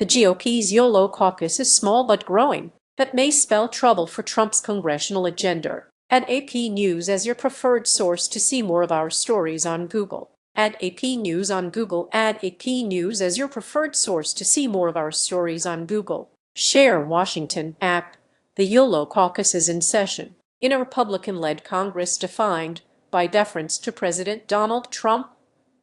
The GOP's YOLO caucus is small but growing. That may spell trouble for Trump's congressional agenda. Add AP News as your preferred source to see more of our stories on Google. Add AP News on Google. Add AP News as your preferred source to see more of our stories on Google. Share Washington app. The YOLO caucus is in session in a Republican-led Congress defined by deference to President Donald Trump.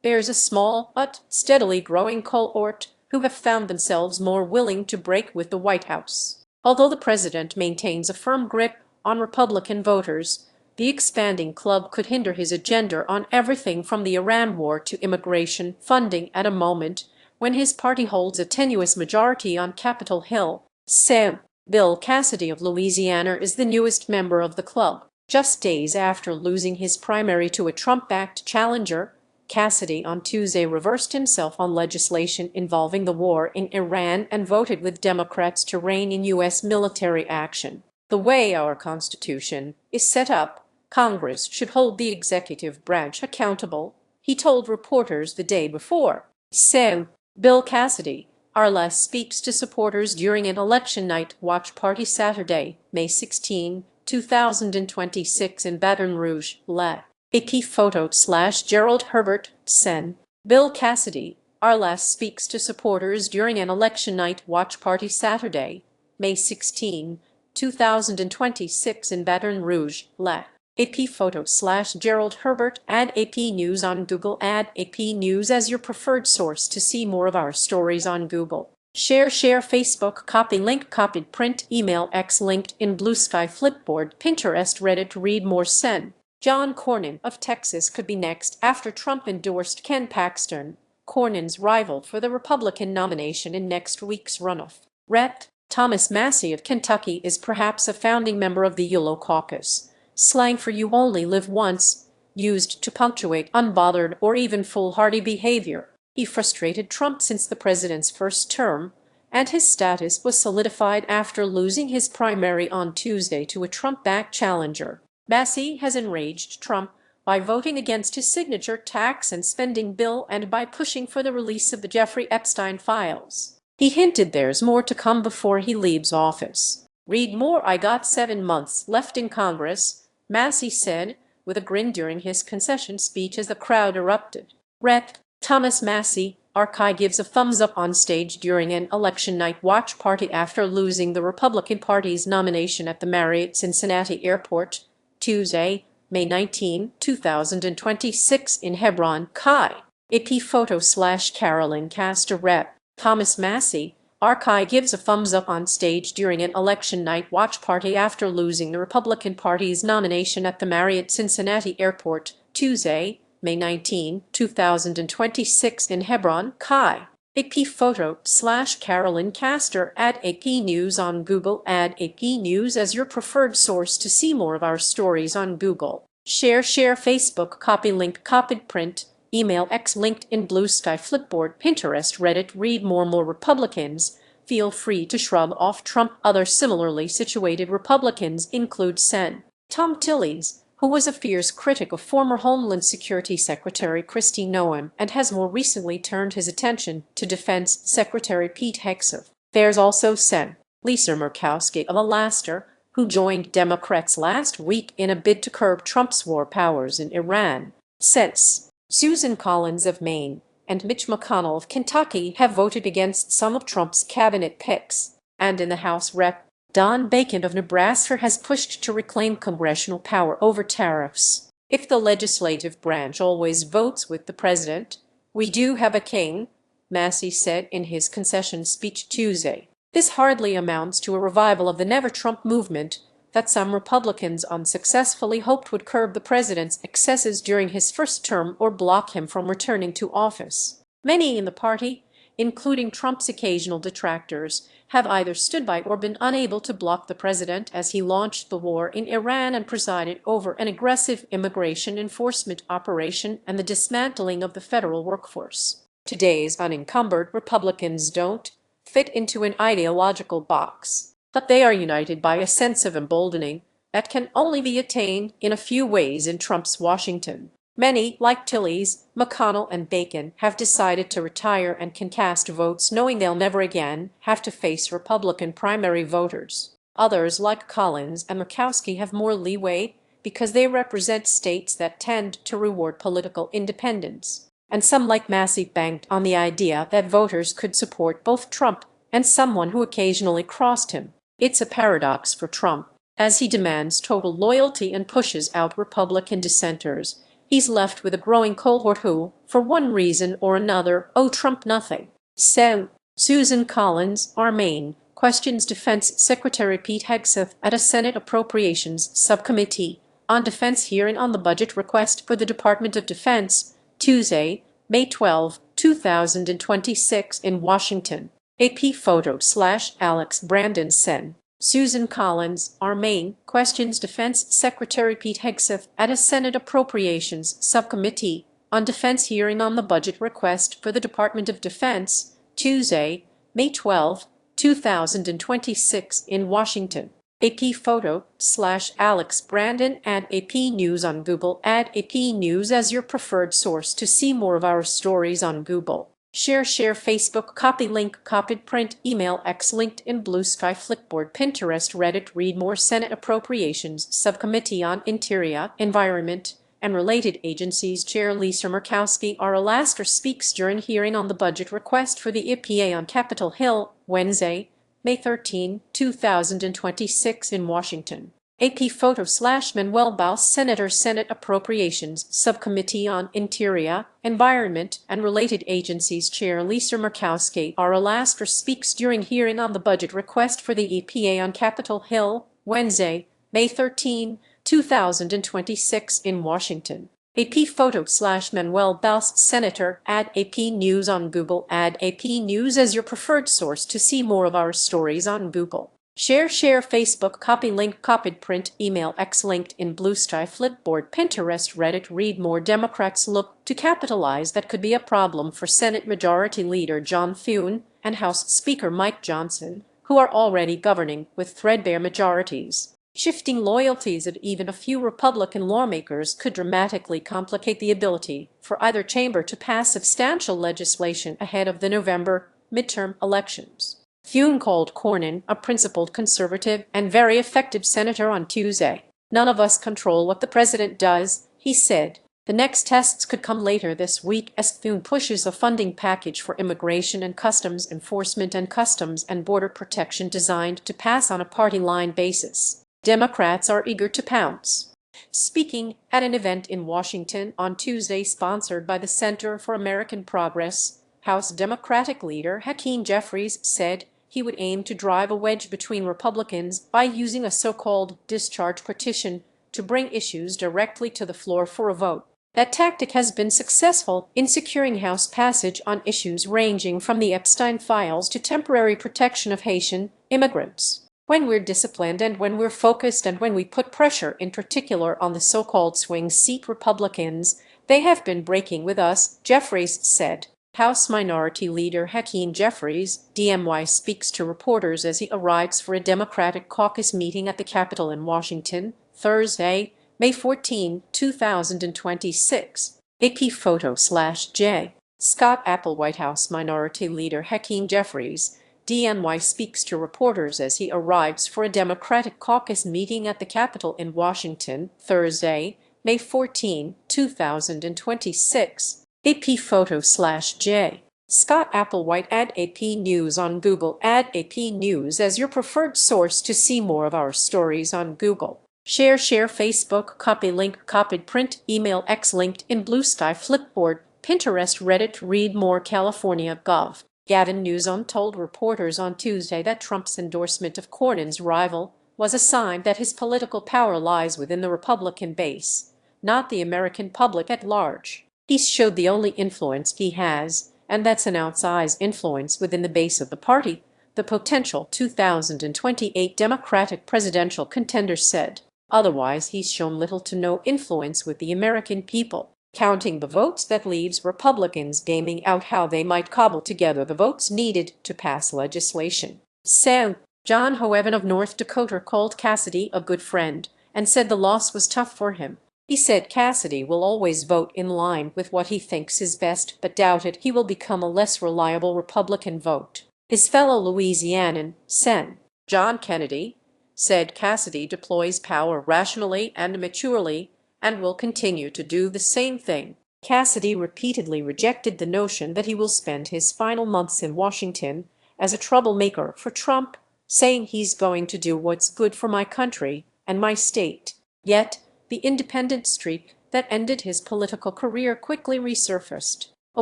There's a small but steadily growing cohort who have found themselves more willing to break with the White House. Although the president maintains a firm grip on Republican voters, the expanding club could hinder his agenda on everything from the Iran war to immigration funding at a moment when his party holds a tenuous majority on Capitol Hill. Sen. Bill Cassidy of Louisiana is the newest member of the club. Just days after losing his primary to a Trump-backed challenger, Cassidy on Tuesday reversed himself on legislation involving the war in Iran and voted with Democrats to rein in U.S. military action. The way our Constitution is set up, Congress should hold the executive branch accountable, he told reporters the day before. Sen. Bill Cassidy, RLS speaks to supporters during an election night watch party Saturday, May 16, 2026 in Baton Rouge, La. AP photo / Gerald Herbert. Sen. Bill Cassidy, RLS speaks to supporters during an election night watch party Saturday, May 16, 2026 in Baton Rouge, La. AP photo / Gerald Herbert. Add AP News on Google. Add AP News as your preferred source to see more of our stories on Google. Share Facebook, copy link, copied print, email, X, LinkedIn, Blue Sky, Flipboard, Pinterest, Reddit. Read more. Sen. John Cornyn of Texas could be next after Trump endorsed Ken Paxton, Cornyn's rival for the Republican nomination in next week's runoff. Rep. Thomas Massie of Kentucky is perhaps a founding member of the YOLO caucus, slang for "you only live once," used to punctuate unbothered or even foolhardy behavior. He frustrated Trump since the president's first term, and his status was solidified after losing his primary on Tuesday to a Trump-backed challenger. Massie has enraged Trump by voting against his signature tax and spending bill and by pushing for the release of the Jeffrey Epstein files. He hinted there's more to come before he leaves office. Read more. "I got 7 months left in Congress," Massie said with a grin during his concession speech as the crowd erupted. Rep. Thomas Massie, RK, gives a thumbs up on stage during an election night watch party after losing the Republican Party's nomination at the Marriott Cincinnati Airport, Tuesday, May 19, 2026 in Hebron, Kai. AP photo / Carolyn Castor. Rep. Thomas Massie, RK, gives a thumbs up on stage during an election night watch party after losing the Republican Party's nomination at the Marriott Cincinnati Airport, Tuesday, May 19, 2026 in Hebron, Kai. AP photo / Carolyn Castor. Add AP News on Google. Add AP News as your preferred source to see more of our stories on Google. Share Facebook, copy link, copied print, email, X, LinkedIn, Blue Sky, Flipboard, Pinterest, Reddit. Read more. Republicans feel free to shrug off Trump. Other similarly situated Republicans include Sen. Tom Tillis, who was a fierce critic of former Homeland Security Secretary Kristi Noem and has more recently turned his attention to Defense Secretary Pete Hegseth. There's also Sen. Lisa Murkowski of Alaska, who joined Democrats last week in a bid to curb Trump's war powers in Iran. Since Susan Collins of Maine and Mitch McConnell of Kentucky have voted against some of Trump's cabinet picks, and in the House, Rep. Don Bacon of Nebraska has pushed to reclaim congressional power over tariffs. "If the legislative branch always votes with the president, we do have a king," Massie said in his concession speech Tuesday. This hardly amounts to a revival of the Never Trump movement that some Republicans unsuccessfully hoped would curb the president's excesses during his first term or block him from returning to office. Many in the party, including Trump's occasional detractors, have either stood by or been unable to block the president as he launched the war in Iran and presided over an aggressive immigration enforcement operation and the dismantling of the federal workforce. Today's unencumbered Republicans don't fit into an ideological box, but they are united by a sense of emboldening that can only be attained in a few ways in Trump's Washington. Many, like Tillys, McConnell, and Bacon, have decided to retire and can cast votes knowing they'll never again have to face Republican primary voters. Others, like Collins and Murkowski, have more leeway because they represent states that tend to reward political independence. And some, like Massey, banked on the idea that voters could support both Trump and someone who occasionally crossed him. It's a paradox for Trump. As he demands total loyalty and pushes out Republican dissenters, he's left with a growing cohort who, for one reason or another, owe Trump nothing. So, Susan Collins, Maine, questions Defense Secretary Pete Hegseth at a Senate Appropriations Subcommittee on Defense hearing on the budget request for the Department of Defense, Tuesday, May 12, 2026 in Washington. AP photo/Alex Brandon Sen. Susan Collins, Maine, questions Defense Secretary Pete Hegseth at a Senate Appropriations Subcommittee on Defense hearing on the budget request for the Department of Defense, Tuesday, May 12, 2026 in Washington. AP photo/Alex Brandon. Add AP News on Google. Add AP News as your preferred source to see more of our stories on Google. Share Facebook, copy link, copied print, email, X, LinkedIn, Blue Sky, Flipboard, Pinterest, Reddit, read more. Senate Appropriations Subcommittee on Interior, Environment, and Related Agencies Chair Lisa Murkowski, Alaska, speaks during hearing on the budget request for the EPA on Capitol Hill, Wednesday, May 13, 2026 in Washington. AP photo/Manuel Valls, Senator, Senate Appropriations Subcommittee on Interior, Environment, and Related Agencies Chair Lisa Murkowski, Alaska, speaks during hearing on the budget request for the EPA on Capitol Hill, Wednesday, May 13, 2026 in Washington. AP photo/Manuel Valls, Senator. Add AP News on Google. Add AP News as your preferred source to see more of our stories on Google. Share Facebook, copy link, copied print, email, X, LinkedIn, Blue Sky, Flipboard, Pinterest, Reddit, read more. Democrats look to capitalize that could be a problem for Senate Majority Leader John Thune and House Speaker Mike Johnson, who are already governing with threadbare majorities. Shifting loyalties of even a few Republican lawmakers could dramatically complicate the ability for either chamber to pass substantial legislation ahead of the November midterm elections. Thune called Cornyn a principled conservative and very effective senator on Tuesday. "None of us control what the president does," he said. The next tests could come later this week as Thune pushes a funding package for immigration and customs enforcement and customs and border protection designed to pass on a party line basis. Democrats are eager to pounce. Speaking at an event in Washington on Tuesday sponsored by the Center for American Progress, House Democratic leader Hakeem Jeffries said he would aim to drive a wedge between Republicans by using a so-called discharge petition to bring issues directly to the floor for a vote. That tactic has been successful in securing House passage on issues ranging from the Epstein files to temporary protection of Haitian immigrants. "When we're disciplined and when we're focused and when we put pressure in particular on the so-called swing seat Republicans, they have been breaking with us," Jeffries said. House Minority Leader Hakeem Jeffries, DMY, speaks to reporters as he arrives for a Democratic caucus meeting at the Capitol in Washington, Thursday, May 14, 2026. AP photo/J. Scott Applewhite. House Minority Leader Hakeem Jeffries, DNY, speaks to reporters as he arrives for a Democratic caucus meeting at the Capitol in Washington, Thursday, May 14, 2026. AP photo/J. Scott Applewhite. Add AP News on Google. Add AP News as your preferred source to see more of our stories on Google. Share Facebook, copy link, copied print, email, X, LinkedIn, Blue Sky, Flipboard, Pinterest, Reddit, read more. California Gov. Gavin Newsom told reporters on Tuesday that Trump's endorsement of Cornyn's rival was a sign that his political power lies within the Republican base, not the American public at large. He showed the only influence he has, and that's an outsized influence within the base of the party, the potential 2028 Democratic presidential contender said. Otherwise, he's shown little to no influence with the American people. Counting the votes, that leaves Republicans gaming out how they might cobble together the votes needed to pass legislation. So, John Hoeven of North Dakota called Cassidy a good friend and said the loss was tough for him. He said Cassidy will always vote in line with what he thinks is best, but doubted he will become a less reliable Republican vote. His fellow Louisianan, Sen. John Kennedy, said Cassidy deploys power rationally and maturely and will continue to do the same thing. Cassidy repeatedly rejected the notion that he will spend his final months in Washington as a troublemaker for Trump, saying he's going to do what's good for my country and my state. Yet, the independent streak that ended his political career quickly resurfaced. A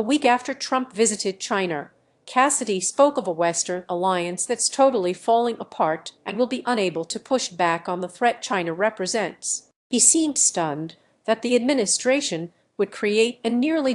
week after Trump visited China, Cassidy spoke of a Western alliance that's totally falling apart and will be unable to push back on the threat China represents. He seemed stunned that the administration would create a nearly